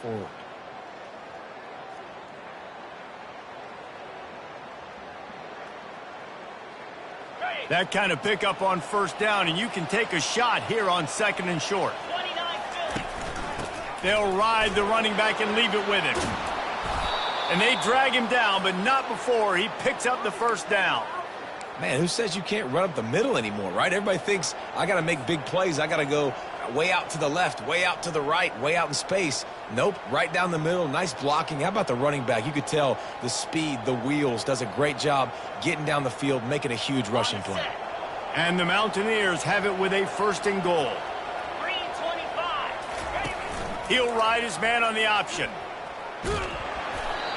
forward. That kind of pickup on first down, and you can take a shot here on 2nd and short. They'll ride the running back and leave it with him. And they drag him down, but not before he picks up the first down. Man, who says you can't run up the middle anymore, right? Everybody thinks I got to make big plays. I got to go way out to the left, way out to the right, way out in space. Nope, right down the middle. Nice blocking. How about the running back? You could tell the speed, the wheels, does a great job getting down the field, making a huge rushing play. And the Mountaineers have it with a 1st and goal. He'll ride his man on the option.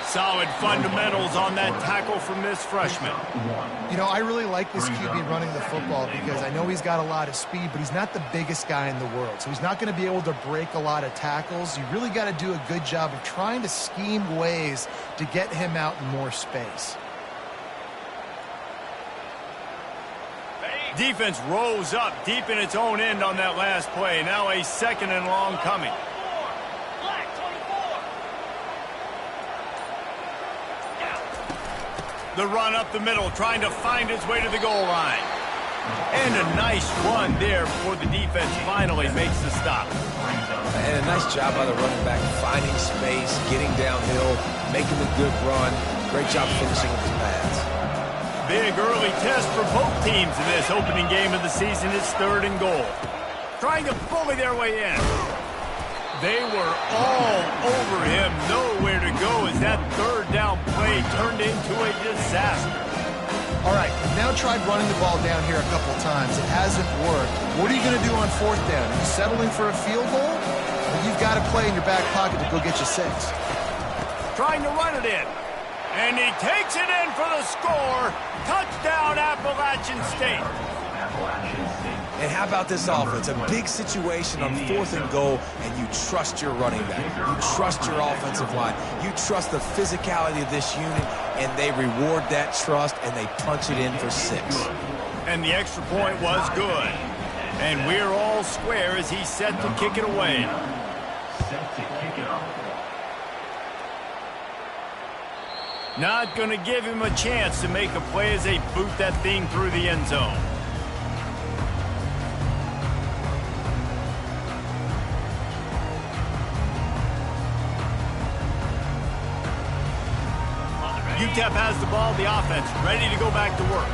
Solid fundamentals on that tackle from this freshman. You know, I really like this QB running the football because I know he's got a lot of speed, but he's not the biggest guy in the world. So he's not going to be able to break a lot of tackles. You really got to do a good job of trying to scheme ways to get him out in more space. Defense rose up deep in its own end on that last play. Now a 2nd and long coming. The run up the middle, trying to find his way to the goal line. And a nice run there before the defense finally makes the stop. And a nice job by the running back, finding space, getting downhill, making a good run. Great job finishing with his pads. Big early test for both teams in this opening game of the season. It's 3rd and goal. Trying to bully their way in. They were all over him, nowhere to go as that 3rd down play turned into a disaster. All right, you've now tried running the ball down here a couple times. It hasn't worked. What are you going to do on 4th down? Are you settling for a field goal? Well, you've got to play in your back pocket to go get you 6. Trying to run it in. And he takes it in for the score. Touchdown, Appalachian State. And how about this offense? A big situation on 4th and goal, and you trust your running back. You trust your offensive line. You trust the physicality of this unit, and they reward that trust, and they punch it in for 6. And the extra point was good. And we're all square as he's set to kick it away. Not going to give him a chance to make a play as they boot that thing through the end zone. UTEP has the ball, the offense ready to go back to work.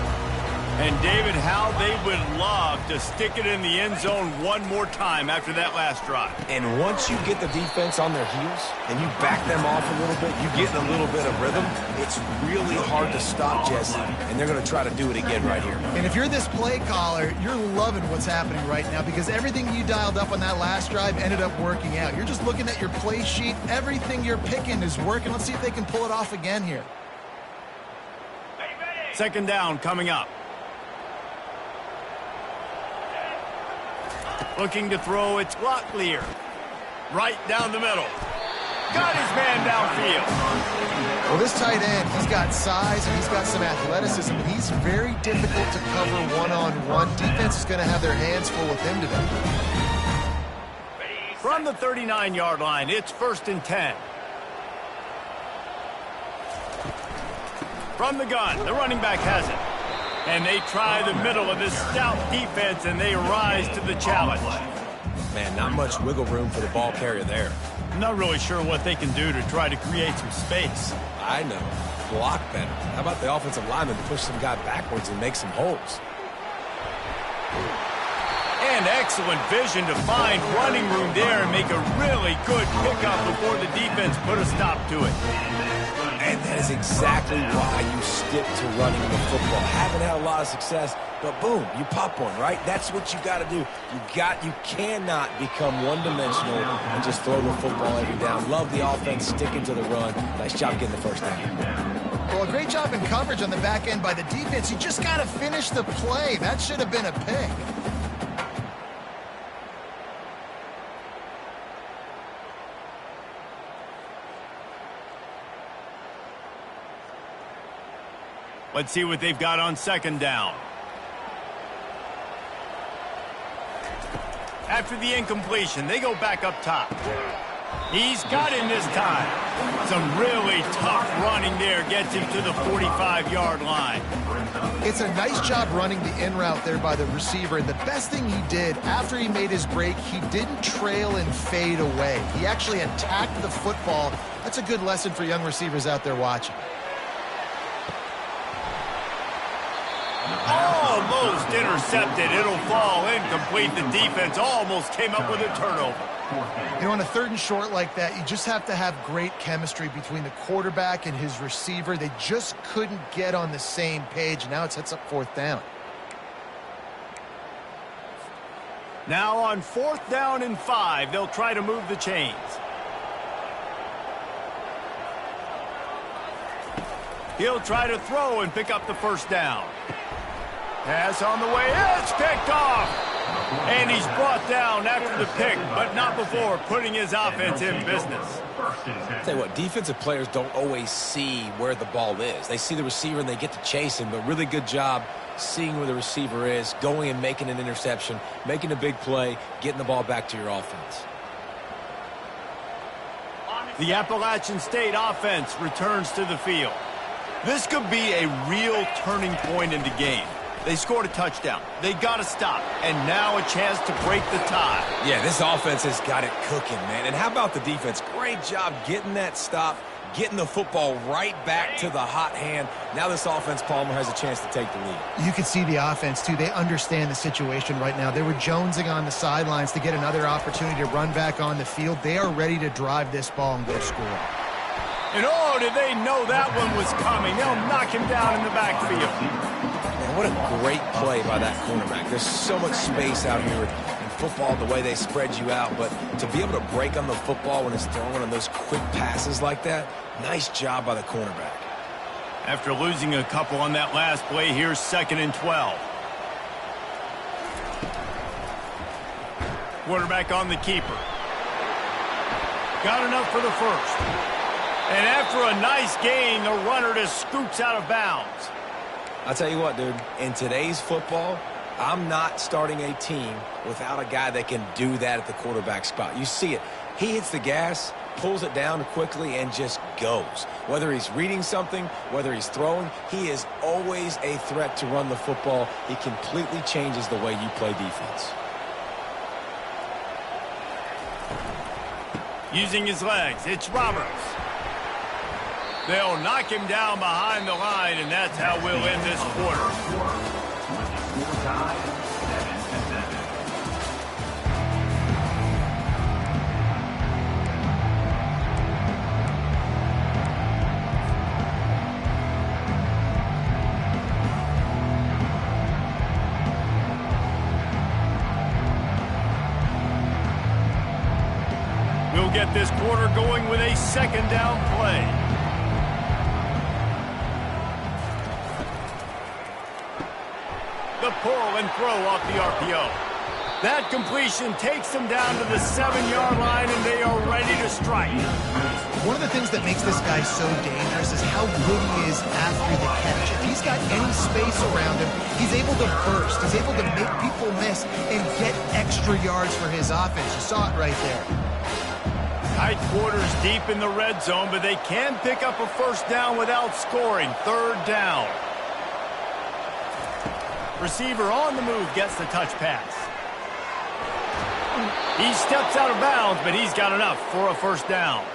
And David, how they would love to stick it in the end zone one more time after that last drive. And once you get the defense on their heels and you back them off a little bit, you get in a little bit of rhythm, it's really hard to stop, Jesse. And they're going to try to do it again right here. And if you're this play caller, you're loving what's happening right now because everything you dialed up on that last drive ended up working out. You're just looking at your play sheet. Everything you're picking is working. Let's see if they can pull it off again here. 2nd down coming up. Looking to throw, it's Locklear. Right down the middle. Got his man downfield. Well, this tight end, he's got size and he's got some athleticism. He's very difficult to cover one-on-one. Defense is going to have their hands full with him today. From the 39-yard line, it's 1st and 10. From the gun, the running back has it. And they try the middle of this stout defense, and they rise to the challenge. Man, not much wiggle room for the ball carrier there. I'm not really sure what they can do to try to create some space. I know. Block better. How about the offensive lineman push some guy backwards and make some holes? And excellent vision to find running room there and make a really good pickup before the defense put a stop to it. And that is exactly why you stick to running the football. Haven't had a lot of success, but boom, you pop one, right? That's what you got to do. You cannot become one-dimensional and just throw the football every down. Love the offense, sticking to the run. Nice job getting the first down. Well, a great job in coverage on the back end by the defense. You just got to finish the play. That should have been a pick. Let's see what they've got on 2nd down. After the incompletion, they go back up top. He's got him this time. Some really tough running there gets him to the 45-yard line. It's a nice job running the in route there by the receiver. And the best thing he did after he made his break, he didn't trail and fade away. He actually attacked the football. That's a good lesson for young receivers out there watching. Almost intercepted. It'll fall incomplete. The defense almost came up with a turnover. You know, on a 3rd and short like that, you just have to have great chemistry between the quarterback and his receiver. They just couldn't get on the same page. Now it sets up 4th down. Now on 4th down and 5, they'll try to move the chains. He'll try to throw and pick up the 1st down. Pass on the way. It's picked off. And he's brought down after the pick, but not before putting his offense in business. Tell you what, defensive players don't always see where the ball is. They see the receiver and they get to chase him, but really good job seeing where the receiver is, going and making an interception, making a big play, getting the ball back to your offense. The Appalachian State offense returns to the field. This could be a real turning point in the game. They scored a touchdown. They got to stop. And now a chance to break the tie. Yeah, this offense has got it cooking, man. And how about the defense? Great job getting that stop, getting the football right back to the hot hand. Now this offense, Palmer, has a chance to take the lead. You can see the offense, too. They understand the situation right now. They were jonesing on the sidelines to get another opportunity to run back on the field. They are ready to drive this ball and go score. And oh, did they know that one was coming. They'll knock him down in the backfield. Man, what a great play by that cornerback. There's so much space out here in football, the way they spread you out. But to be able to break on the football when it's thrown on those quick passes like that, nice job by the cornerback. After losing a couple on that last play, here's 2nd and 12. Quarterback on the keeper. Got enough for the 1st. And after a nice gain, the runner just scoots out of bounds. I'll tell you what, dude, in today's football, I'm not starting a team without a guy that can do that at the quarterback spot. You see it. He hits the gas, pulls it down quickly, and just goes. Whether he's reading something, whether he's throwing, he is always a threat to run the football. He completely changes the way you play defense. Using his legs, it's Roberts. They'll knock him down behind the line, and that's how we'll end this quarter. We'll get this quarter going with a 2nd down play. The pull and throw off the RPO. That completion takes them down to the 7-yard line, and they are ready to strike. One of the things that makes this guy so dangerous is how good he is after the catch. If he's got any space around him, he's able to burst. He's able to make people miss and get extra yards for his offense. You saw it right there. Tight quarters deep in the red zone, but they can pick up a 1st down without scoring. 3rd down. Receiver on the move gets the touch pass. He steps out of bounds, but he's got enough for a 1st down.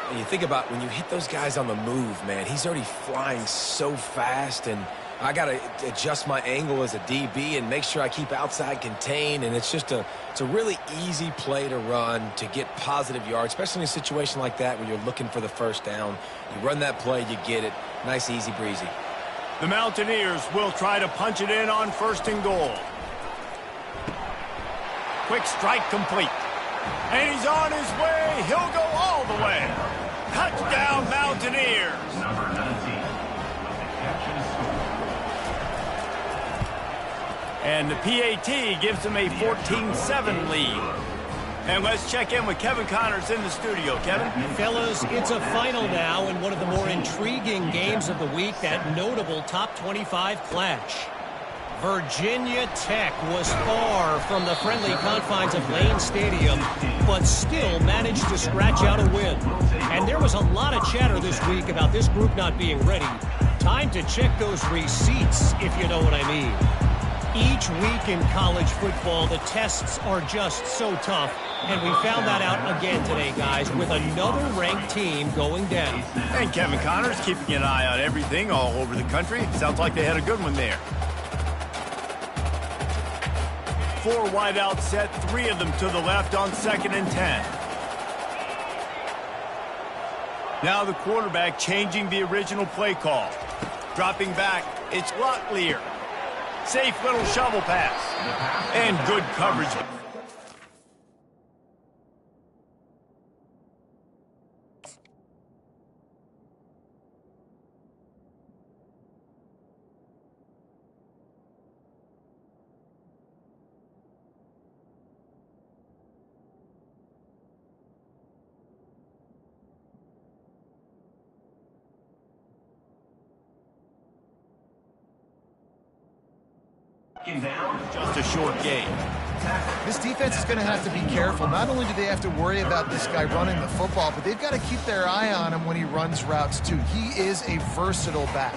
And you think about when you hit those guys on the move, man, he's already flying so fast, and I got to adjust my angle as a DB and make sure I keep outside contained, and it's just it's a really easy play to run to get positive yards, especially in a situation like that where you're looking for the 1st down. You run that play, you get it. Nice, easy breezy. The Mountaineers will try to punch it in on 1st and goal. Quick strike complete. And he's on his way. He'll go all the way. Touchdown, Mountaineers. Number 19 with the catch and score. And the PAT gives them a 14-7 lead. And let's check in with Kevin Connors in the studio. Kevin? Fellas, it's a final now in one of the more intriguing games of the week, that notable top 25 clash. Virginia Tech was far from the friendly confines of Lane Stadium, but still managed to scratch out a win. And there was a lot of chatter this week about this group not being ready. Time to check those receipts, if you know what I mean. Each week in college football, the tests are just so tough, and we found that out again today, guys, with another ranked team going down. And Kevin Connors keeping an eye on everything all over the country. Sounds like they had a good one there. 4 wide out set, 3 of them to the left on 2nd and 10. Now the quarterback changing the original play call. Dropping back, it's Locklear. Safe little shovel pass. And good coverage. Just a short game. This defense is going to have to be careful. Not only do they have to worry about this guy running the football, but they've got to keep their eye on him when he runs routes too. He is a versatile back.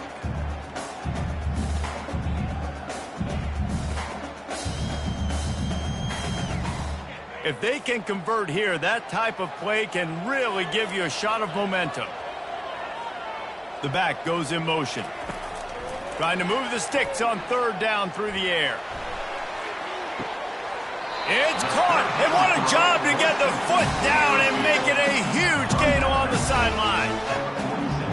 If they can convert here, that type of play can really give you a shot of momentum. The back goes in motion. Trying to move the sticks on 3rd down through the air. It's caught. And what a job to get the foot down and make it a huge gain along the sideline.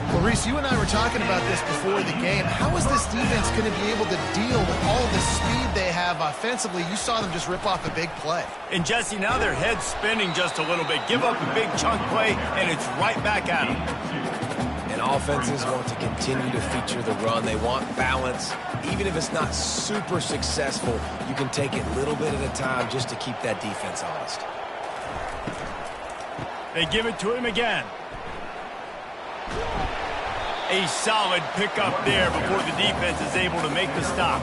Well, Reese, you and I were talking about this before the game. How is this defense going to be able to deal with all the speed they have offensively? You saw them just rip off a big play. And Jesse, now their head's spinning just a little bit. Give up a big chunk play, and it's right back at them. And offenses want to continue to feature the run. They want balance. Even if it's not super successful, you can take it little bit at a time just to keep that defense honest. They give it to him again. A solid pickup there before the defense is able to make the stop.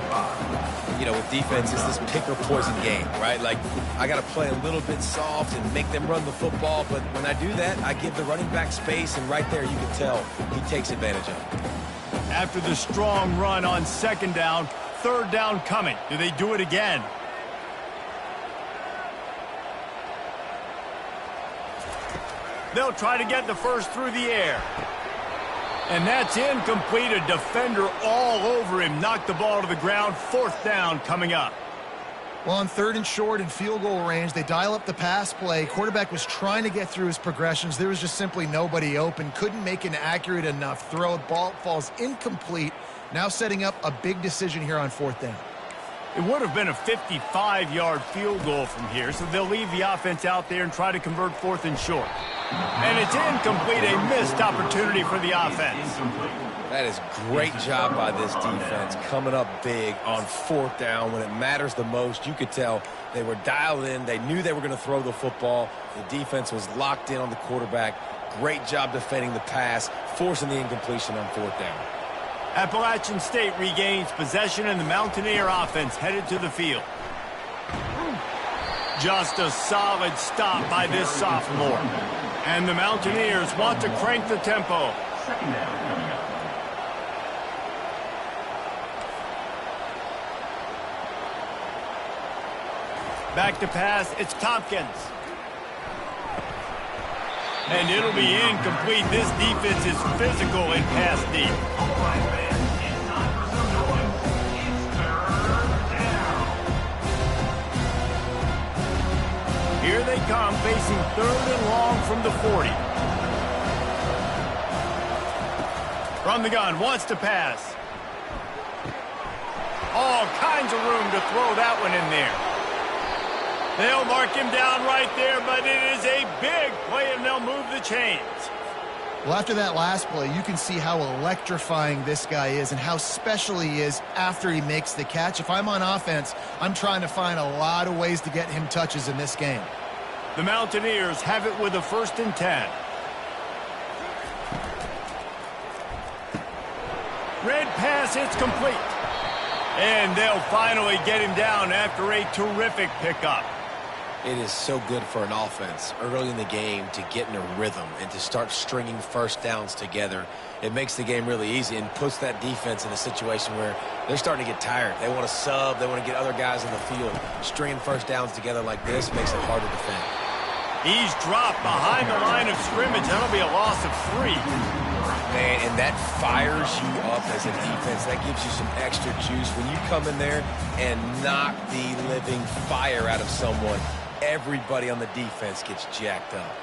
You know, with defense, it's this pick or poison game, right? Like, I got to play a little bit soft and make them run the football, but when I do that, I give the running back space, and right there you can tell he takes advantage of it. After the strong run on 2nd down, 3rd down coming. Do they do it again? They'll try to get the first through the air. And that's incomplete. A defender all over him. Knocked the ball to the ground. 4th down coming up. Well, on 3rd and short and field goal range, they dial up the pass play. Quarterback was trying to get through his progressions. There was just simply nobody open. Couldn't make an accurate enough throw. Ball falls incomplete. Now setting up a big decision here on 4th down. It would have been a 55-yard field goal from here, so they'll leave the offense out there and try to convert 4th and short. And it's incomplete, a missed opportunity for the offense. That is great job by this defense, coming up big on 4th down when it matters the most. You could tell they were dialed in. They knew they were going to throw the football. The defense was locked in on the quarterback. Great job defending the pass, forcing the incompletion on 4th down. Appalachian State regains possession, and the Mountaineer offense headed to the field. Just a solid stop by this sophomore. And the Mountaineers want to crank the tempo. 2nd down coming up. Back to pass, it's Tompkins. And it'll be incomplete. This defense is physical and pass deep. All right, fans, it's time for some noise. It's 3rd down. Here they come, facing 3rd and long from the 40. From the gun, wants to pass. All kinds of room to throw that one in there. They'll mark him down right there, but it is a big play, and they'll move the chains. Well, after that last play, you can see how electrifying this guy is and how special he is after he makes the catch. If I'm on offense, I'm trying to find a lot of ways to get him touches in this game. The Mountaineers have it with a 1st and 10. Red pass, it's complete. And they'll finally get him down after a terrific pickup. It is so good for an offense early in the game to get in a rhythm and to start stringing first downs together. It makes the game really easy and puts that defense in a situation where they're starting to get tired. They want to sub. They want to get other guys in the field. Stringing first downs together like this makes it hard to defend. He's dropped behind the line of scrimmage. That'll be a loss of 3. Man, and that fires you up as a defense. That gives you some extra juice. When you come in there and knock the living fire out of someone, everybody on the defense gets jacked up.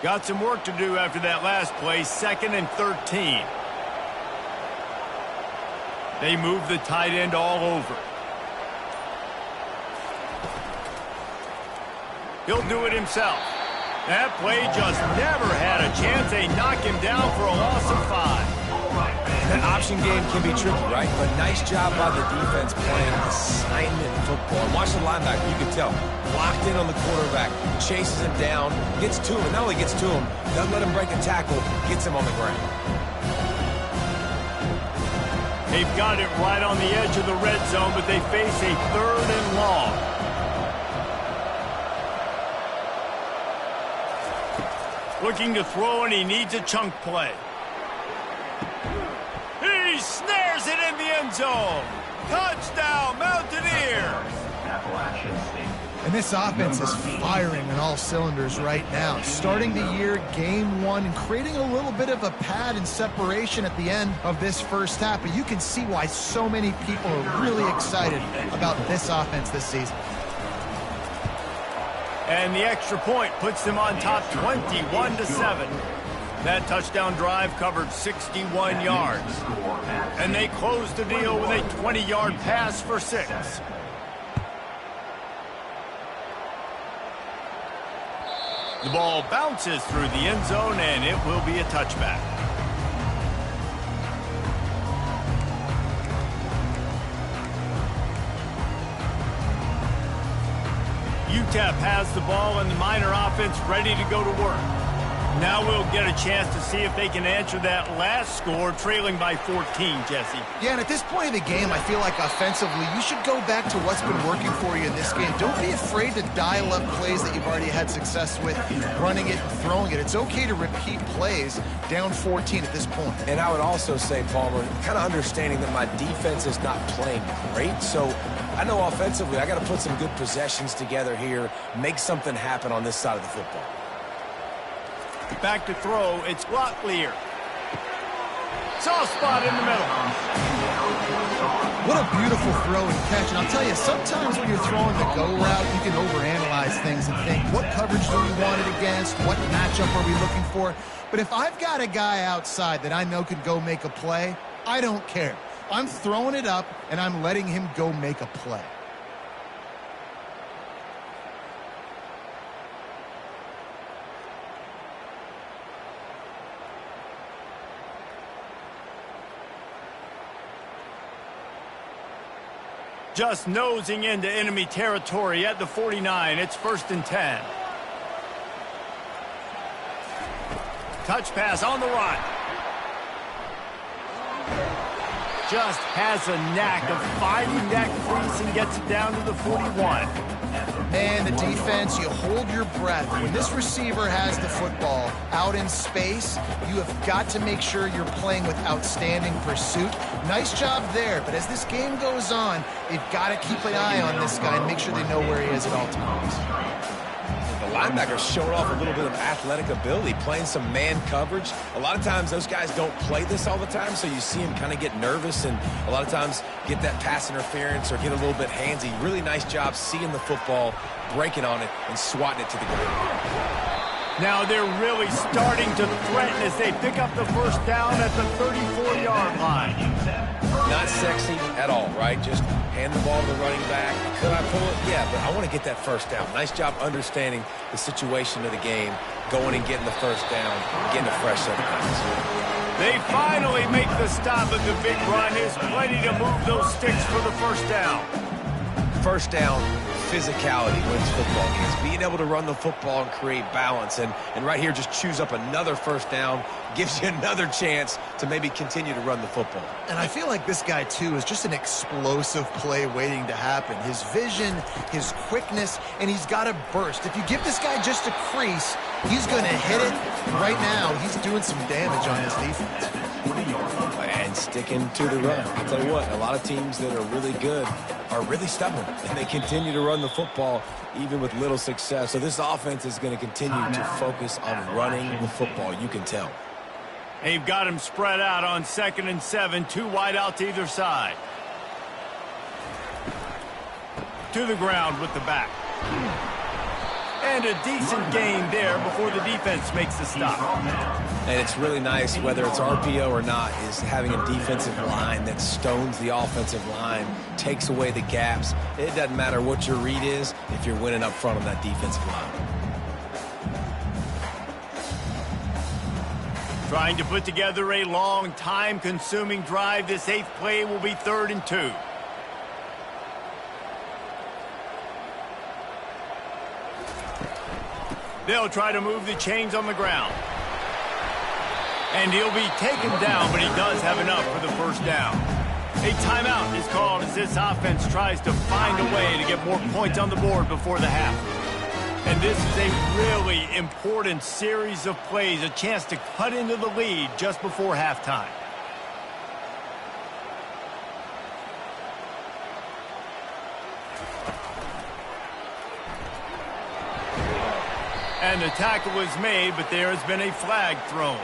Got some work to do after that last play, 2nd and 13. They move the tight end all over. He'll do it himself. That play just never had a chance. They knock him down for a loss of 5. That option game can be tricky, right? But nice job by the defense playing assignment football. Watch the linebacker. You can tell. Locked in on the quarterback. Chases him down. Gets to him. And not only gets to him, doesn't let him break a tackle. Gets him on the ground. They've got it right on the edge of the red zone, but they face a 3rd and long. Looking to throw, and he needs a chunk play. He snares it in the end zone. Touchdown, Mountaineers! And this offense is firing on all cylinders right now. Starting the year, game 1, and creating a little bit of a pad and separation at the end of this first half. But you can see why so many people are really excited about this offense this season. And the extra point puts them on top 21-7. That touchdown drive covered 61 yards. And they closed the deal with a 20-yard pass for 6. The ball bounces through the end zone, and it will be a touchback. UTEP has the ball, and the Miner offense ready to go to work. Now we'll get a chance to see if they can answer that last score, trailing by 14, Jesse. Yeah, and at this point of the game, I feel like offensively, you should go back to what's been working for you in this game. Don't be afraid to dial up plays that you've already had success with, running it and throwing it. It's okay to repeat plays down 14 at this point. And I would also say, Palmer, kind of understanding that my defense is not playing great, so I know offensively I got to put some good possessions together here, make something happen on this side of the football. Back to throw, it's Locklear. Soft spot in the middle. What a beautiful throw and catch. And I'll tell you, sometimes when you're throwing the go route, you can overanalyze things and think, what coverage do we want it against? What matchup are we looking for? But if I've got a guy outside that I know can go make a play, I don't care. I'm throwing it up, and I'm letting him go make a play. Just nosing into enemy territory at the 49. It's 1st and 10. Touch pass on the run. Just has a knack of finding that crease and gets it down to the 41. Man, the defense, you hold your breath. When this receiver has the football out in space, you have got to make sure you're playing with outstanding pursuit. Nice job there, but as this game goes on, they've got to keep an eye on this guy and make sure they know where he is at all times. The linebacker showed off a little bit of athletic ability, playing some man coverage. A lot of times those guys don't play this all the time, so you see him kind of get nervous and a lot of times get that pass interference or get a little bit handsy. Really nice job seeing the football, breaking on it, and swatting it to the ground. Now they're really starting to threaten as they pick up the first down at the 34-yard line. Not sexy at all, right? Just hand the ball to the running back. Could I pull it? Yeah, but I want to get that first down. Nice job understanding the situation of the game, going and getting the first down, getting a fresh set of downs. They finally make the stop, but the big run is plenty to move those sticks for the first down. first down physicality wins football games. Being able to run the football and create balance. And right here, just choose up another first down, gives you another chance to maybe continue to run the football. And I feel like this guy, too, is just an explosive play waiting to happen. His vision, his quickness, and he's got a burst. If you give this guy just a crease, he's going to hit it. Right now, he's doing some damage on this defense. And sticking to the run. I'll tell you what, a lot of teams that are really good are really stubborn, and they continue to run the football even with little success. So this offense is going to continue to focus on running the football. You can tell. They've got him spread out on 2nd and 7, 2 wide out to either side. To the ground with the back. And a decent gain there before the defense makes the stop. And it's really nice, whether it's RPO or not, is having a defensive line that stones the offensive line, takes away the gaps. It doesn't matter what your read is if you're winning up front on that defensive line. Trying to put together a long, time-consuming drive. This 8th play will be 3rd and 2. They'll try to move the chains on the ground. And he'll be taken down, but he does have enough for the first down. A timeout is called as this offense tries to find a way to get more points on the board before the half. And this is a really important series of plays, a chance to cut into the lead just before halftime. And the tackle was made, but there has been a flag thrown.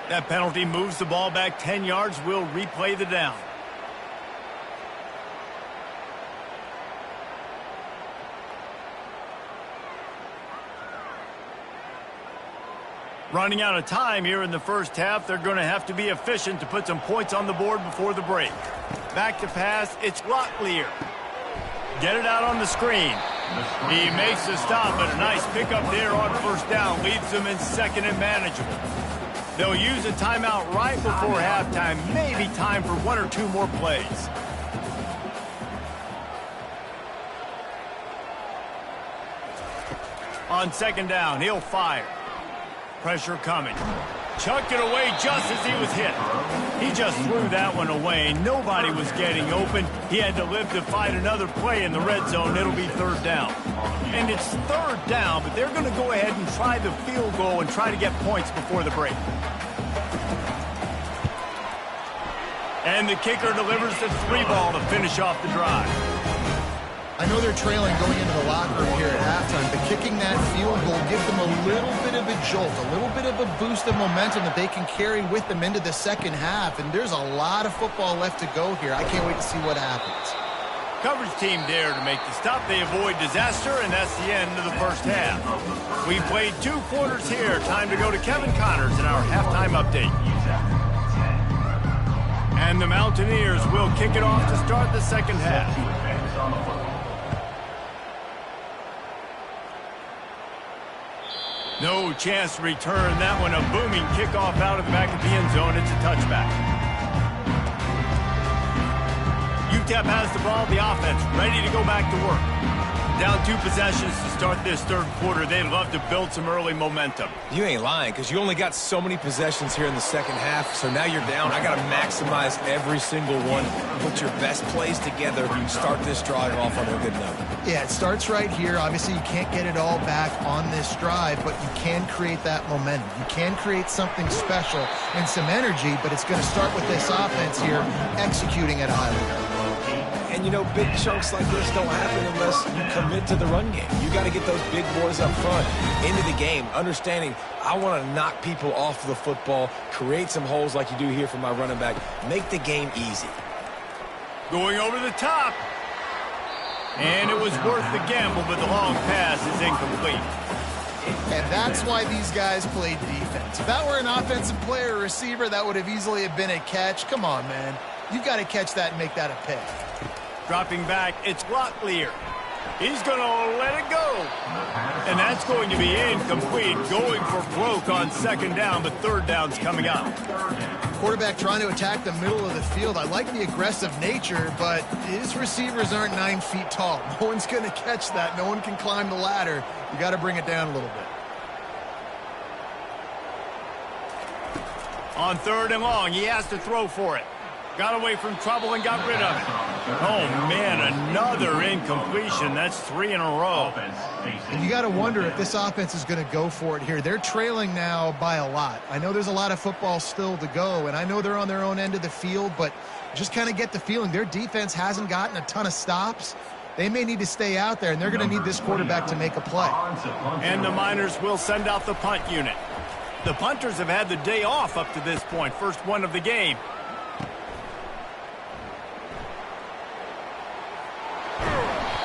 That penalty moves the ball back 10 yards. We'll replay the down. Running out of time here in the first half. They're going to have to be efficient to put some points on the board before the break. Back to pass. It's Locklear. Get it out on the screen. He makes the stop, but a nice pickup there on first down. Leaves them in 2nd and manageable. They'll use a timeout right before halftime. Maybe time for 1 or 2 more plays. On 2nd down, he'll fire. Pressure coming. Chucked it away just as he was hit. He just threw that one away. Nobody was getting open. He had to live to fight another play in the red zone. It'll be 3rd down. And it's 3rd down, but they're going to go ahead and try the field goal and try to get points before the break. And the kicker delivers the 3 ball to finish off the drive. I know they're trailing going into the locker room here at halftime, but kicking that field goal gives them a little bit of a jolt, a little bit of a boost of momentum that they can carry with them into the second half. And there's a lot of football left to go here. I can't wait to see what happens. Coverage team there to make the stop. They avoid disaster, and that's the end of the first half. We played 2 quarters here. Time to go to Kevin Connors in our halftime update. And the Mountaineers will kick it off to start the second half. No chance to return that one. A booming kickoff out of the back of the end zone. It's a touchback. UTEP has the ball, the offense ready to go back to work. Down 2 possessions to start this 3rd quarter. They'd love to build some early momentum. You ain't lying, because you only got so many possessions here in the second half, so now you're down. I got to maximize every single one. Put your best plays together. Start this drive off on a good note. Yeah, it starts right here. Obviously, you can't get it all back on this drive, but you can create that momentum. You can create something special and some energy, but it's going to start with this offense here executing at a high level. And, you know, big chunks like this don't happen unless you commit to the run game. You got to get those big boys up front into the game, understanding I want to knock people off the football, create some holes like you do here for my running back, make the game easy. Going over the top. And it was worth the gamble, but the long pass is incomplete. And that's why these guys play defense. If that were an offensive player or receiver, that would have easily have been a catch. Come on, man. You got to catch that and make that a pick. Dropping back, it's Locklear. He's going to let it go. And that's going to be incomplete, going for broke on second down, but third down's coming up. Quarterback trying to attack the middle of the field. I like the aggressive nature, but his receivers aren't 9 feet tall. No one's going to catch that. No one can climb the ladder. You got to bring it down a little bit. On third and long, he has to throw for it. Got away from trouble and got rid of it. Oh, man, another incompletion. That's 3 in a row. And you got to wonder if this offense is going to go for it here. They're trailing now by a lot. I know there's a lot of football still to go, and I know they're on their own end of the field, but just kind of get the feeling their defense hasn't gotten a ton of stops. They may need to stay out there, and they're going to need this quarterback to make a play. And the Miners will send out the punt unit. The punters have had the day off up to this point. First one of the game.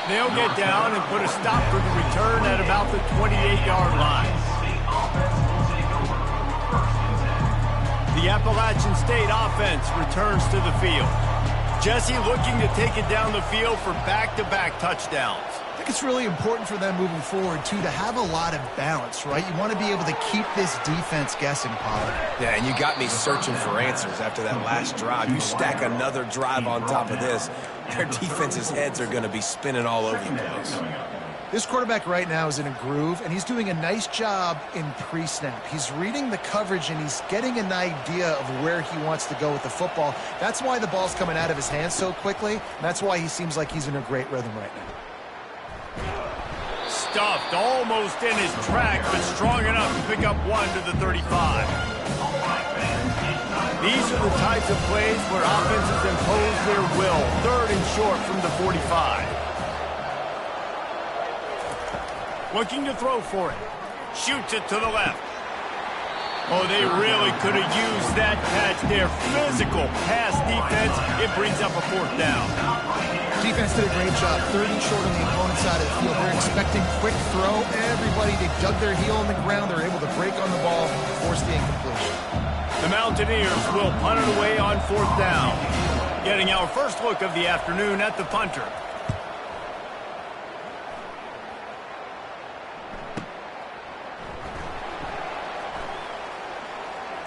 They'll get down and put a stop for the return at about the 28-yard line. The Appalachian State offense returns to the field. Jesse looking to take it down the field for back-to-back touchdowns. I think it's really important for them moving forward, too, to have a lot of balance, right? You want to be able to keep this defense guessing, Pollard. Yeah, and you got me searching for answers after that last drive. You stack another drive on top of this, their defense's heads are going to be spinning all over the place. This quarterback right now is in a groove, and he's doing a nice job in pre-snap. He's reading the coverage, and he's getting an idea of where he wants to go with the football. That's why the ball's coming out of his hands so quickly, and that's why he seems like he's in a great rhythm right now. Stuffed almost in his track, but strong enough to pick up one to the 35. These are the types of plays where offenses impose their will. Third and short from the 45. Looking to throw for it. Shoots it to the left. Oh, they really could have used that catch there. Physical pass defense. It brings up a fourth down. Defense did a great job. 30 short on the opponent's side of the field. They're expecting quick throw. Everybody, they dug their heel on the ground. They're able to break on the ball, force the incompletion. The Mountaineers will punt it away on fourth down. Getting our first look of the afternoon at the punter.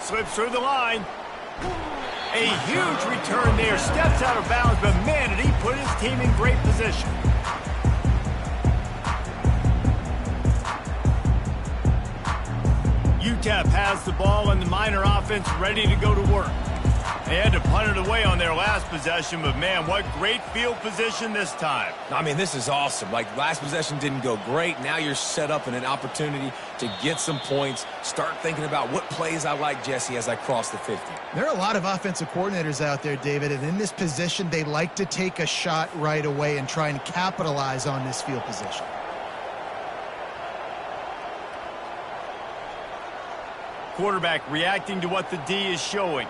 Slips through the line. A huge return there. Steps out of bounds, but man, did he put his team in great position. UTEP has the ball and the Miner offense ready to go to work. They had to punt it away on their last possession, but man, what great field position this time. I mean, this is awesome. Like, last possession didn't go great. Now you're set up in an opportunity to get some points. Start thinking about what plays I like, Jesse, as I cross the 50. There are a lot of offensive coordinators out there, David, and in this position, they like to take a shot right away and try and capitalize on this field position. Quarterback reacting to what the D is showing.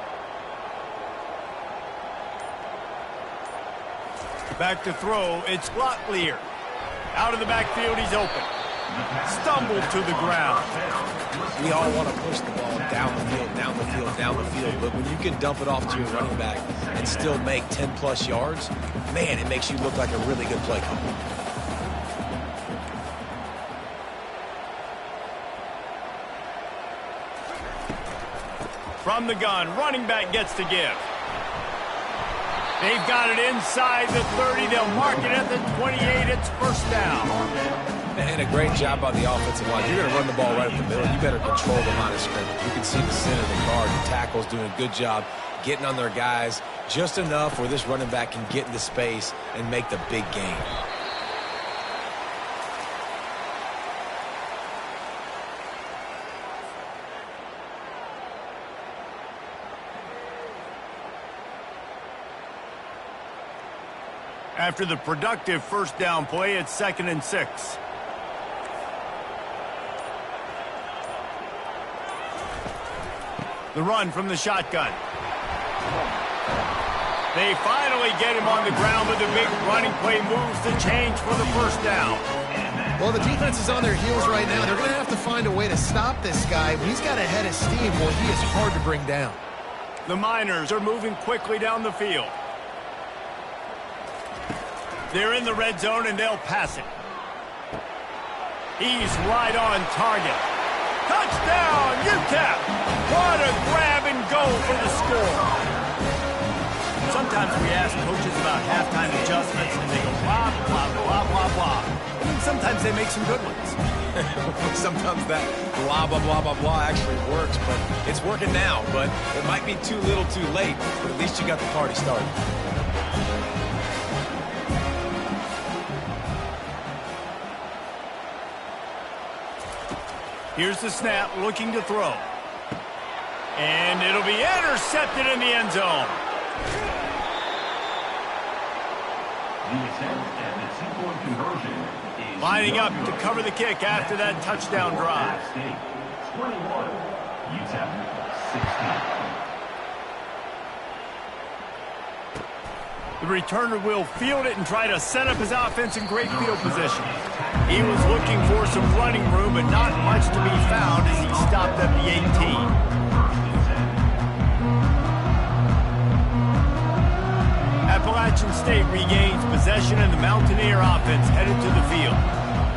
Back to throw, it's Locklear. Out of the backfield, he's open. Stumbled to the ground. We all want to push the ball down the field, down the field, down the field, but when you can dump it off to your running back and still make 10-plus yards, man, it makes you look like a really good play caller. From the gun, running back gets to give. They've got it inside the 30. They'll mark it at the 28. It's first down. And a great job by the offensive line. You're going to run the ball right up the middle. You better control the line of scrimmage. You can see the center, the guard, the tackles doing a good job getting on their guys just enough where this running back can get into space and make the big game. After the productive first down play, it's 2nd and 6. The run from the shotgun. They finally get him on the ground, but the big running play moves the change for the first down. Well, the defense is on their heels right now. They're going to have to find a way to stop this guy. When he's got a head of steam, well, he is hard to bring down. The Miners are moving quickly down the field. They're in the red zone, and they'll pass it. He's right on target. Touchdown, UTEP! What a grab and go for the score. Sometimes we ask coaches about halftime adjustments, and they go blah, blah, blah, blah, blah. And sometimes they make some good ones. Sometimes that blah, blah, blah, blah, blah actually works, but it's working now. But it might be too little too late, but at least you got the party started. Here's the snap, looking to throw. And it'll be intercepted in the end zone. The attempt at the two-point conversion is Lining up to cover the kick after that touchdown drive. 21, UTEP 16. The returner will field it and try to set up his offense in great field position. He was looking for some running room, but not much to be found as he stopped at the 18. Appalachian State regains possession, and the Mountaineer offense headed to the field.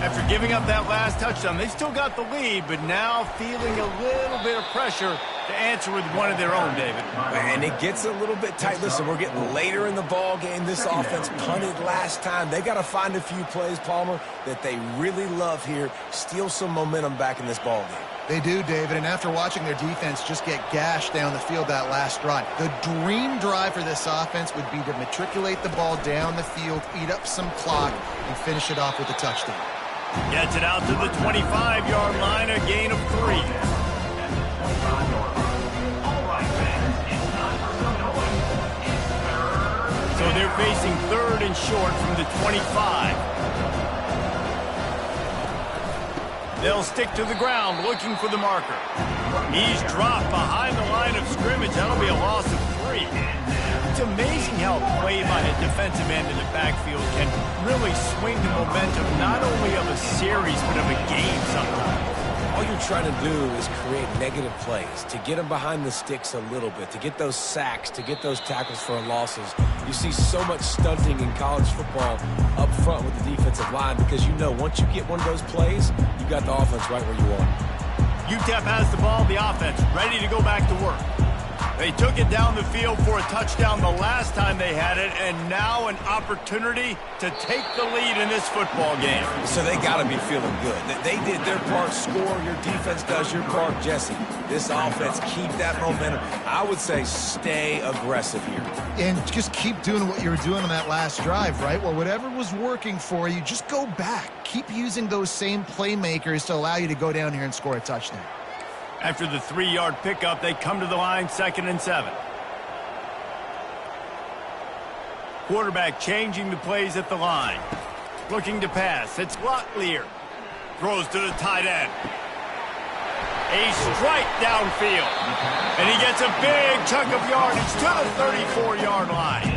After giving up that last touchdown, they still got the lead, but now feeling a little bit of pressure to answer with one of their own, David. And it gets a little bit tight. Listen, we're getting later in the ball game. This offense punted last time. They got to find a few plays, Palmer, that they really love here. Steal some momentum back in this ball game. They do, David, and after watching their defense just get gashed down the field that last drive, the dream drive for this offense would be to matriculate the ball down the field, eat up some clock, and finish it off with a touchdown. Gets it out to the 25-yard line, a gain of 3. So they're facing 3rd and short from the 25. They'll stick to the ground looking for the marker. He's dropped behind the line of scrimmage. That'll be a loss of 3. It's amazing how a play by a defensive end in the backfield can really swing the momentum not only of a series but of a game sometimes. All you're trying to do is create negative plays, to get them behind the sticks a little bit, to get those sacks, to get those tackles for losses. You see so much stunting in college football up front with the defensive line because you know once you get one of those plays, you got the offense right where you want it. UTEP has the ball, the offense, ready to go back to work. They took it down the field for a touchdown the last time they had it, and now an opportunity to take the lead in this football game. So they got to be feeling good. They did their part, score, your defense does your part, Jesse. This offense, keep that momentum. I would say stay aggressive here. And just keep doing what you were doing on that last drive, right? Well, whatever was working for you, just go back. Keep using those same playmakers to allow you to go down here and score a touchdown. After the 3-yard pickup, they come to the line, 2nd and 7. Quarterback changing the plays at the line. Looking to pass. It's Locklear. Throws to the tight end. A strike downfield. And he gets a big chunk of yardage to the 34-yard line.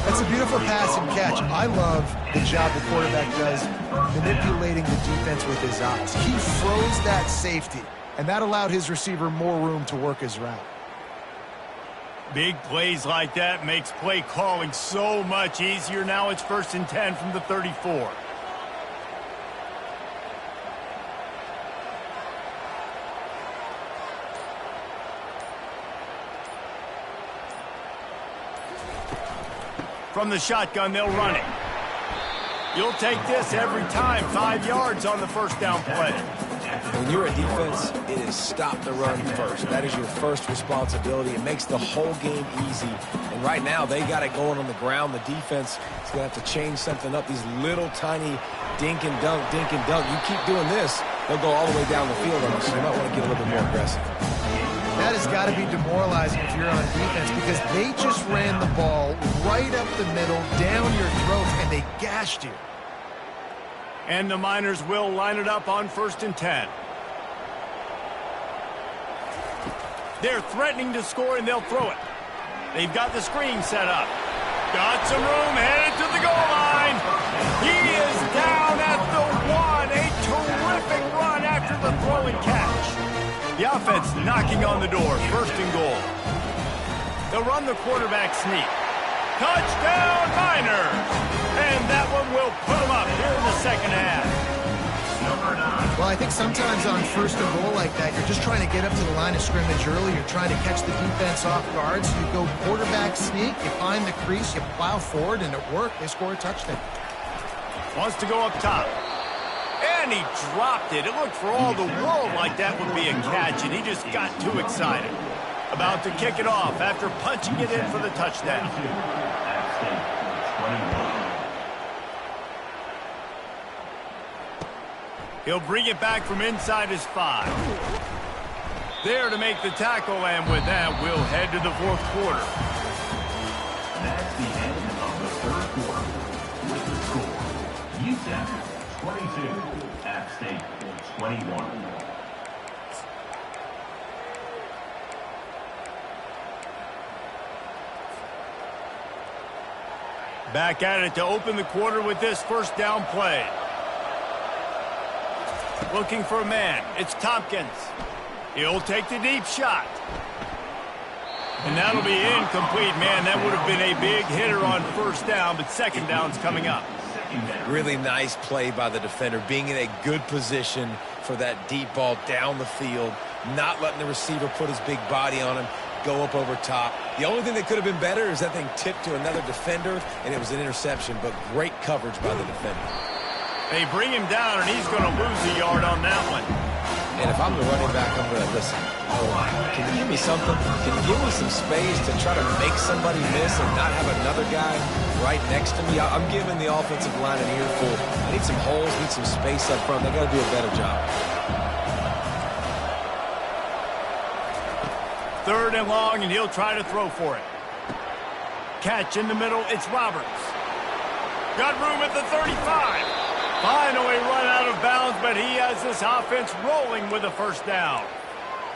That's a beautiful pass and catch. I love the job the quarterback does manipulating the defense with his eyes. He froze that safety, and that allowed his receiver more room to work his route. Big plays like that makes play calling so much easier. Now it's 1st and 10 from the 34. From the shotgun, they'll run it. You'll take this every time. 5 yards on the first down play. When you're a defense, it is stop the run first. That is your first responsibility. It makes the whole game easy. And right now, they got it going on the ground. The defense is going to have to change something up. These little tiny dink and dunk, dink and dunk. You keep doing this, they'll go all the way down the field on you, so you might want to get a little bit more aggressive. That has got to be demoralizing if you're on defense because they just ran the ball right up the middle, down your throat, and they gashed you. And the Miners will line it up on 1st and 10. They're threatening to score, and they'll throw it. They've got the screen set up. Got some room, headed to the goal line. He is down at the 1. A terrific run after the throw and catch. The offense knocking on the door, 1st and goal. They'll run the quarterback sneak. Touchdown, Niners! And that one will put them up here in the second half. Well, I think sometimes on first and goal like that, you're just trying to get up to the line of scrimmage early. You're trying to catch the defense off guard. So you go quarterback sneak, you find the crease, you plow forward, and it worked. They score a touchdown. Wants to go up top. And he dropped it. It looked for all the world like that would be a catch, and he just got too excited. About to kick it off after punching it in for the touchdown. He'll bring it back from inside his 5. There to make the tackle, and with that, we'll head to the fourth quarter. That's the end of the third quarter. With the score, UTEP 22, App State 21. Back at it to open the quarter with this first down play. Looking for a man. It's Tompkins. He'll take the deep shot. And that'll be incomplete, man. That would have been a big hitter on first down, but second down's coming up. Really nice play by the defender, being in a good position for that deep ball down the field, not letting the receiver put his big body on him, go up over top. The only thing that could have been better is that thing tipped to another defender, and it was an interception, but great coverage by the defender. They bring him down, and he's going to lose a yard on that one. And if I'm the running back, I'm going to listen. Can you give me something? Can you give me some space to try to make somebody miss and not have another guy right next to me? I'm giving the offensive line an earful. I need some holes, need some space up front. They got to do a better job. Third and long, and he'll try to throw for it. Catch in the middle. It's Roberts. Got room at the 35. Finally run out of bounds, but he has this offense rolling with a first down.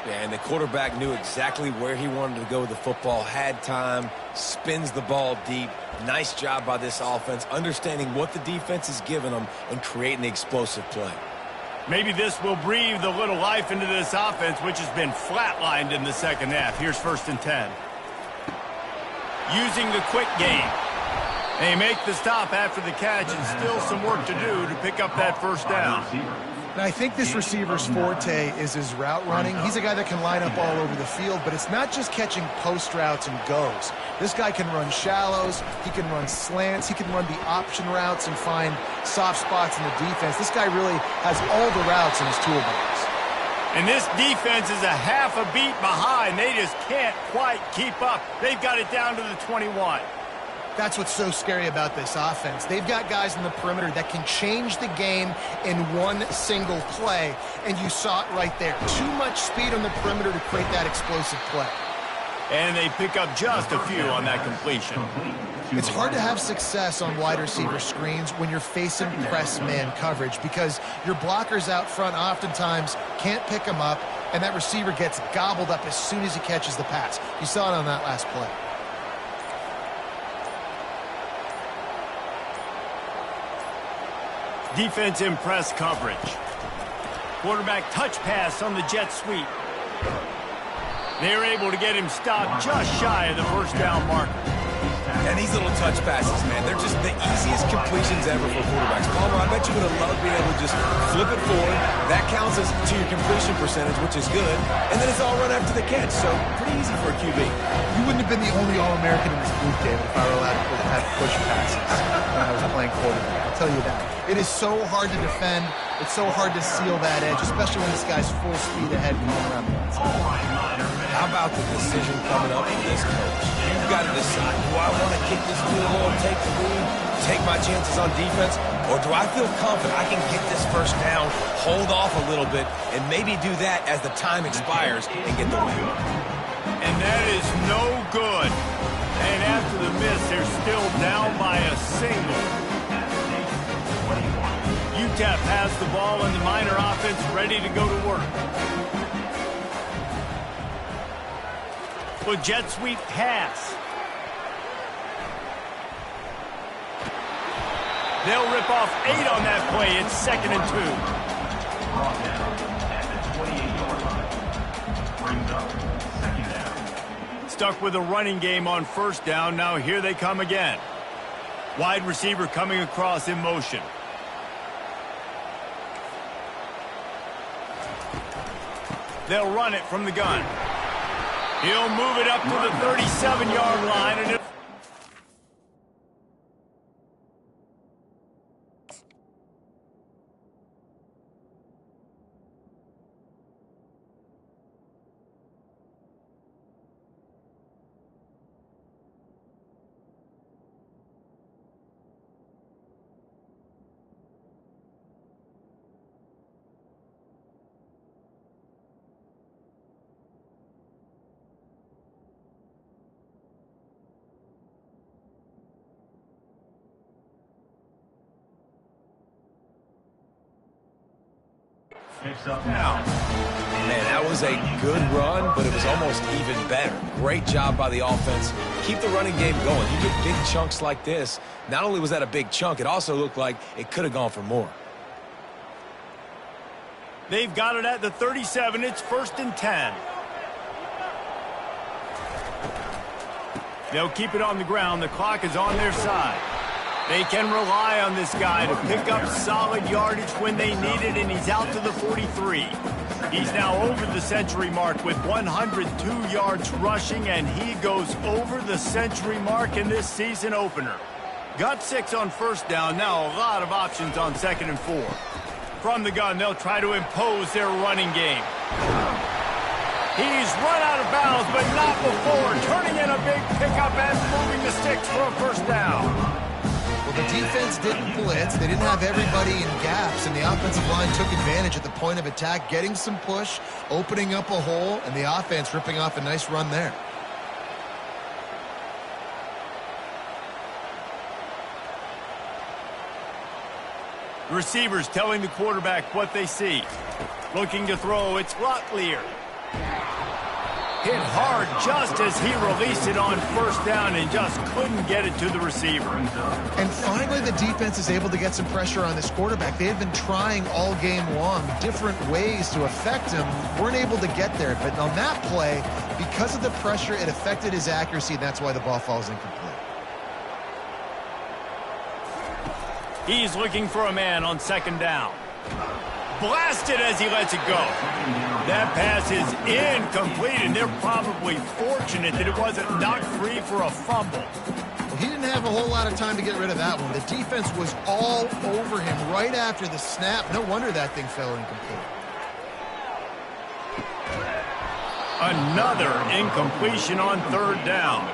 Yeah, and the quarterback knew exactly where he wanted to go with the football, had time, spins the ball deep. Nice job by this offense, understanding what the defense is giving them and creating the explosive play. Maybe this will breathe a little life into this offense, which has been flatlined in the second half. Here's 1st and 10. Using the quick game. They make the stop after the catch, and still some work to do to pick up that first down. And I think this receiver's forte is his route running. He's a guy that can line up all over the field, but it's not just catching post routes and goes. This guy can run shallows, he can run slants, he can run the option routes and find soft spots in the defense. This guy really has all the routes in his toolbox. And this defense is a half a beat behind. They just can't quite keep up. They've got it down to the 21. That's what's so scary about this offense. They've got guys in the perimeter that can change the game in one single play, and you saw it right there. Too much speed on the perimeter to create that explosive play. And they pick up just a few on that completion. It's hard to have success on wide receiver screens when you're facing press man coverage because your blockers out front oftentimes can't pick them up, and that receiver gets gobbled up as soon as he catches the pass. You saw it on that last play. Defense in press coverage. Quarterback touch pass on the jet sweep. They're able to get him stopped just shy of the first down marker. And these little touch passes, man, they're just the easiest completions ever for quarterbacks. Palmer, I bet you would have loved being able to just flip it forward. That counts as to your completion percentage, which is good. And then it's all run after the catch, so pretty easy for a QB. You wouldn't have been the only All-American in this booth, David, if I were allowed to have push passes when I was playing quarterback. I'll tell you that. It is so hard to defend. It's so hard to seal that edge, especially when this guy's full speed ahead going around the outside. How about the decision coming up for this coach? You've got to decide, do I want to kick this field goal and take the lead, take my chances on defense, or do I feel confident I can get this first down, hold off a little bit, and maybe do that as the time expires and get the win? And that is no good. And after the miss, they're still down by a single. UTEP has the ball and the Miner offense ready to go to work. With jet sweep pass. They'll rip off 8 on that play. It's 2nd and 2. stuck with a running game on first down. Now here they come again. Wide receiver coming across in motion. They'll run it from the gun. He'll move it up to the 37-yard line. And Now, man, that was a good run, but it was almost even better. Great job by the offense. Keep the running game going. You get big chunks like this. Not only was that a big chunk, it also looked like it could have gone for more. they've got it at the 37. It's 1st and 10. They'll keep it on the ground. The clock is on their side. They can rely on this guy to pick up solid yardage when they need it, and he's out to the 43. He's now over the century mark with 102 yards rushing, and he goes over the century mark in this season opener. Got 6 on first down. Now a lot of options on 2nd and 4. From the gun, they'll try to impose their running game. He's run out of bounds, but not before. Turning in a big pickup and moving the sticks for a first down. Well, the defense didn't blitz. They didn't have everybody in gaps, and the offensive line took advantage at the point of attack, getting some push, opening up a hole, and the offense ripping off a nice run there. The receivers telling the quarterback what they see. Looking to throw, it's Locklear. Hit hard just as he released it on first down and just couldn't get it to the receiver. And finally, the defense is able to get some pressure on this quarterback. They had been trying all game long different ways to affect him. Weren't able to get there. But on that play, because of the pressure, it affected his accuracy, and that's why the ball falls incomplete. He's looking for a man on 2nd down. Blasted as he lets it go. That pass is incomplete, and they're probably fortunate that it wasn't knocked free for a fumble. Well, he didn't have a whole lot of time to get rid of that one. The defense was all over him right after the snap. No wonder that thing fell incomplete. Another incompletion on 3rd down.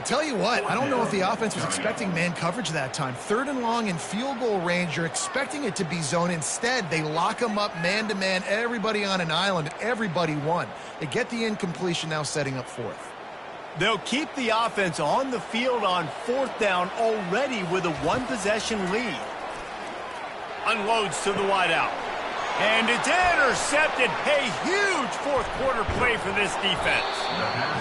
Tell you what, I don't know if the offense was expecting man coverage that time. 3rd and long in field goal range, you're expecting it to be zone. Instead, they lock them up man-to-man, everybody on an island, and everybody won. They get the incompletion, now setting up 4th. They'll keep the offense on the field on 4th down already with a 1-possession lead. Unloads to the wideout. And it's intercepted. A huge 4th quarter play for this defense.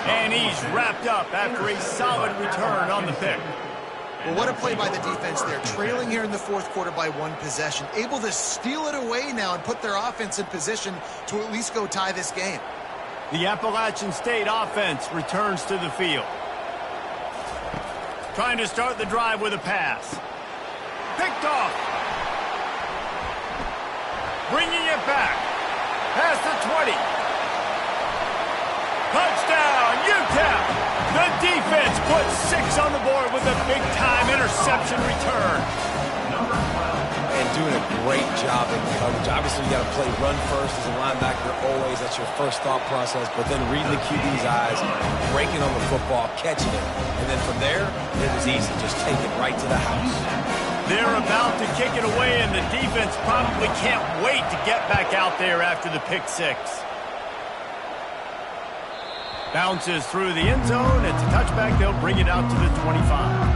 And he's wrapped up after a solid return on the pick. Well, what a play by the defense there. Trailing here in the 4th quarter by 1 possession. Able to steal it away now and put their offense in position to at least go tie this game. The Appalachian State offense returns to the field. Trying to start the drive with a pass. Picked off. Bringing it back. Past the 20. Touchdown, UTEP. The defense puts 6 on the board with a big-time interception return. And doing a great job in coverage. Obviously, you got to play run first as a linebacker always. That's your first thought process. But then reading the QB's eyes, breaking on the football, catching it. And then from there, it was easy. Just take it right to the house. They're about to kick it away, and the defense probably can't wait to get back out there after the pick 6. Bounces through the end zone. It's a touchback. They'll bring it out to the 25.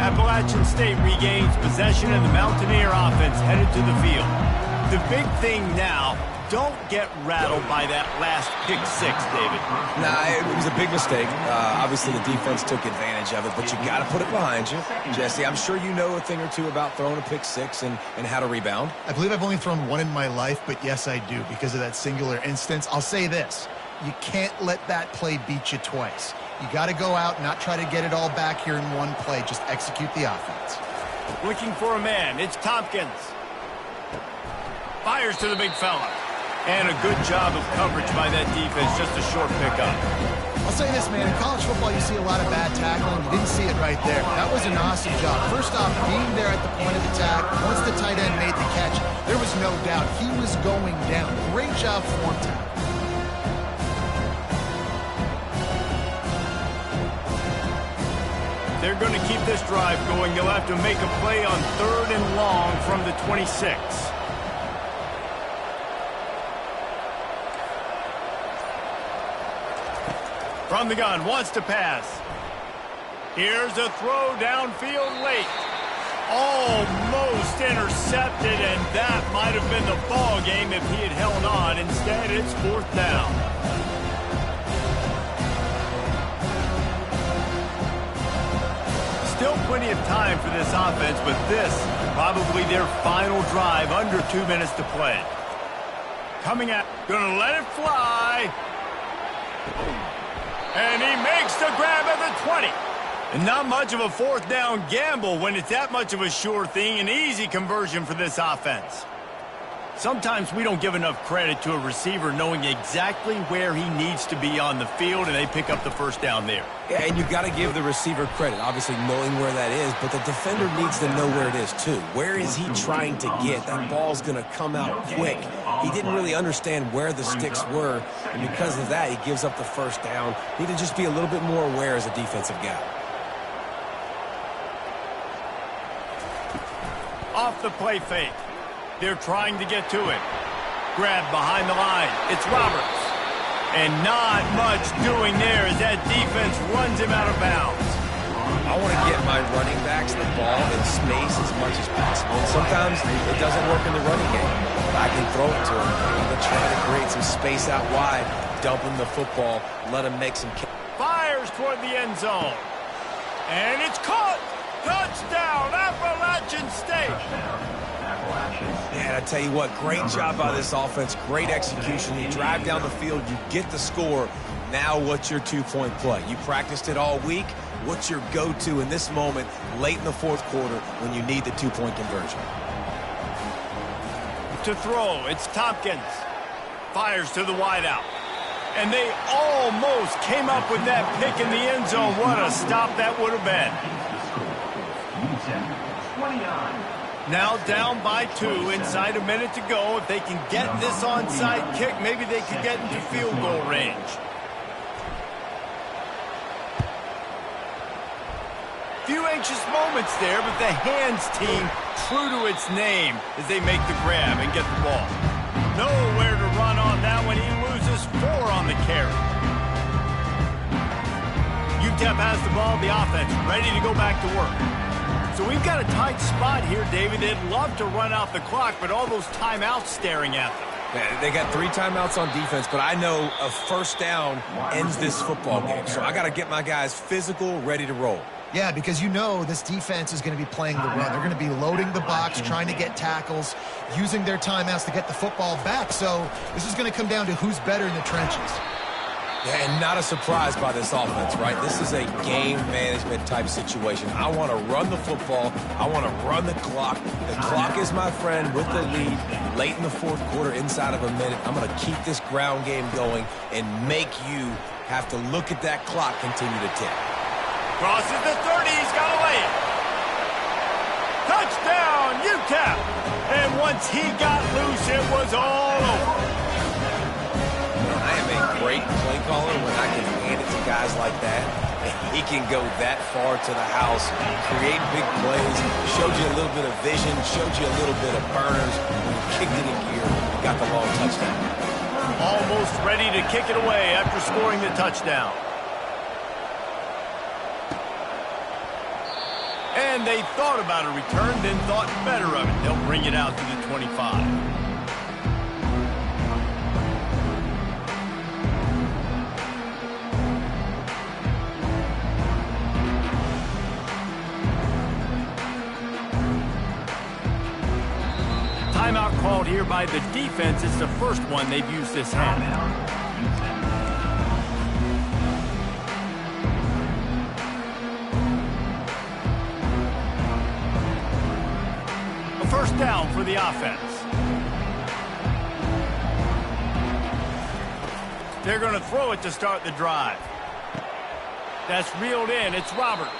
Appalachian State regains possession, and the Mountaineer offense headed to the field. The big thing now, don't get rattled by that last pick six, David. Nah, it was a big mistake. Obviously, the defense took advantage of it, but you got to put it behind you. Jesse, I'm sure you know a thing or two about throwing a pick six and how to rebound. I believe I've only thrown one in my life, but yes, I do because of that singular instance. I'll say this. You can't let that play beat you twice. You got to go out and not try to get it all back here in one play. Just execute the offense. Looking for a man. It's Tompkins. Fires to the big fella. And a good job of coverage by that defense. Just a short pickup. I'll say this, man. In college football, you see a lot of bad tackling. You didn't see it right there. That was an awesome job. First off, being there at the point of attack, once the tight end made the catch, there was no doubt he was going down. Great job form tackle. They're going to keep this drive going. They'll have to make a play on 3rd and long from the 26. From the gun, wants to pass. Here's a throw downfield late. Almost intercepted, and that might have been the ball game if he had held on. Instead, it's 4th down. Still plenty of time for this offense, but this probably their final drive, under 2 minutes to play. Coming out, gonna let it fly. And he makes the grab at the 20. And not much of a 4th down gamble when it's that much of a sure thing. An easy conversion for this offense. Sometimes we don't give enough credit to a receiver knowing exactly where he needs to be on the field, and they pick up the 1st down there. Yeah, and you got to give the receiver credit, obviously knowing where that is, but the defender needs to know where it is too. Where is he trying to get? That ball's going to come out quick. He didn't really understand where the sticks were, and because of that, he gives up the 1st down. Need to just be a little bit more aware as a defensive guy. Off the play fake. They're trying to get to it. Grab behind the line. It's Roberts. And not much doing there as that defense runs him out of bounds. I want to get my running backs the ball in space as much as possible. And sometimes it doesn't work in the running game. But I can throw it to him. I'm going to try to create some space out wide, dump him the football, let him make some... Fires toward the end zone. And it's caught. Touchdown, Appalachian State. Man, I tell you what, great job by this offense, great execution. You drive down the field, you get the score. Now what's your 2-point play? You practiced it all week. What's your go-to in this moment, late in the 4th quarter, when you need the 2-point conversion? To throw, it's Tompkins. Fires to the wideout. And they almost came up with that pick in the end zone. What a stop that would have been. Now down by 2, inside a minute to go. If they can get this onside kick, maybe they could get into field goal range. Few anxious moments there, but the hands team true to its name as they make the grab and get the ball. Nowhere to run on that one. He loses 4 on the carry. UTEP has the ball, the offense ready to go back to work. So we've got a tight spot here, David. They'd love to run out the clock, but all those timeouts staring at them. Yeah, they got 3 timeouts on defense, but I know a 1st down ends this football game. So I got to get my guys physical, ready to roll. Yeah, because you know this defense is going to be playing the run. They're going to be loading the box, trying to get tackles, using their timeouts to get the football back. So this is going to come down to who's better in the trenches. Yeah, and not a surprise by this offense, right? This is a game management type situation. I want to run the football. I want to run the clock. The clock is my friend with the lead. Late in the 4th quarter, inside of a minute, I'm going to keep this ground game going and make you have to look at that clock continue to tick. Crosses the 30. He's got to lay it. Touchdown, UTEP. And once he got loose, it was all over. I am a great play caller when I can hand it to guys like that. And he can go that far to the house, create big plays, showed you a little bit of vision, showed you a little bit of burners. When you kicked it in gear, got the long touchdown. Almost ready to kick it away after scoring the touchdown. And they thought about a return, then thought better of it. They'll bring it out to the 25. timeout called here by the defense. It's the first one they've used this half. A first down for the offense. They're going to throw it to start the drive. That's reeled in. It's Roberts.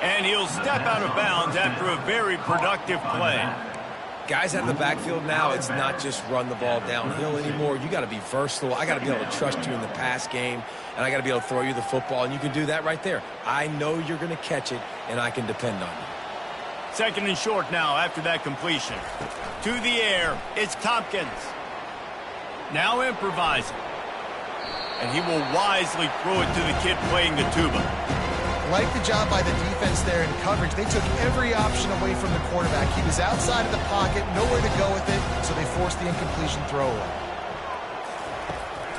And he'll step out of bounds after a very productive play. Guys out of the backfield now, it's not just run the ball downhill anymore. You got to be versatile. I got to be able to trust you in the pass game, and I got to be able to throw you the football, and you can do that right there. I know you're going to catch it, and I can depend on you. Second and short now after that completion. To the air, it's Tompkins. Now improvising. And he will wisely throw it to the kid playing the tuba. Like the job by the defense there in coverage. They took every option away from the quarterback. He was outside of the pocket, nowhere to go with it, so they forced the incompletion throwaway.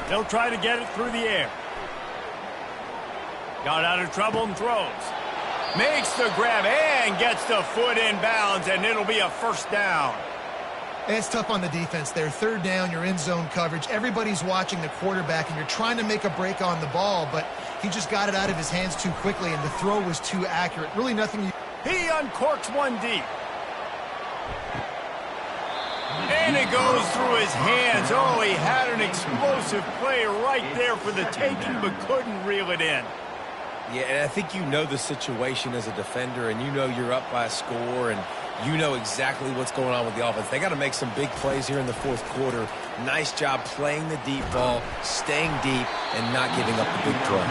They'll try to get it through the air. Got out of trouble and throws. Makes the grab and gets the foot in bounds, and it'll be a first down. It's tough on the defense there. Third down, you're in zone coverage. Everybody's watching the quarterback, and you're trying to make a break on the ball, but he just got it out of his hands too quickly, and the throw was too accurate. Really nothing. He uncorks one deep. And it goes through his hands. Oh, he had an explosive play right there for the taking, but couldn't reel it in. Yeah, and I think you know the situation as a defender, and you know you're up by a score, and you know exactly what's going on with the offense. They got to make some big plays here in the fourth quarter. Nice job playing the deep ball, staying deep, and not giving up the big play.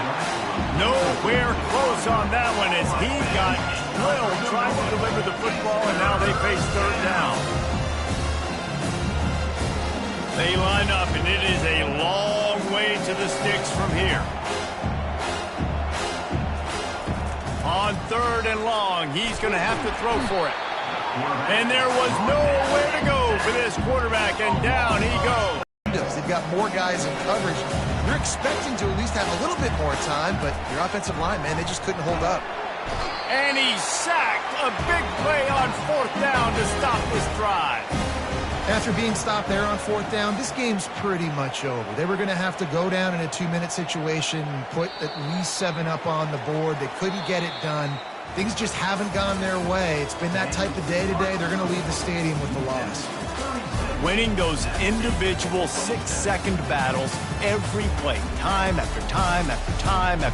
Nowhere close on that one as he got drilled trying to deliver the football, and now they face third down. They line up, and it is a long way to the sticks from here. On third and long, he's going to have to throw for it. And there was nowhere to go for this quarterback, and down he goes. They've got more guys in coverage. You're expecting to at least have a little bit more time, but your offensive line, man, they just couldn't hold up. And he sacked. A big play on fourth down to stop this drive. After being stopped there on fourth down, this game's pretty much over. They were going to have to go down in a 2-minute situation, put at least 7 up on the board. They couldn't get it done. Things just haven't gone their way. It's been that type of day today. They're going to leave the stadium with the loss. Winning those individual 6-second battles every play, time after time after time after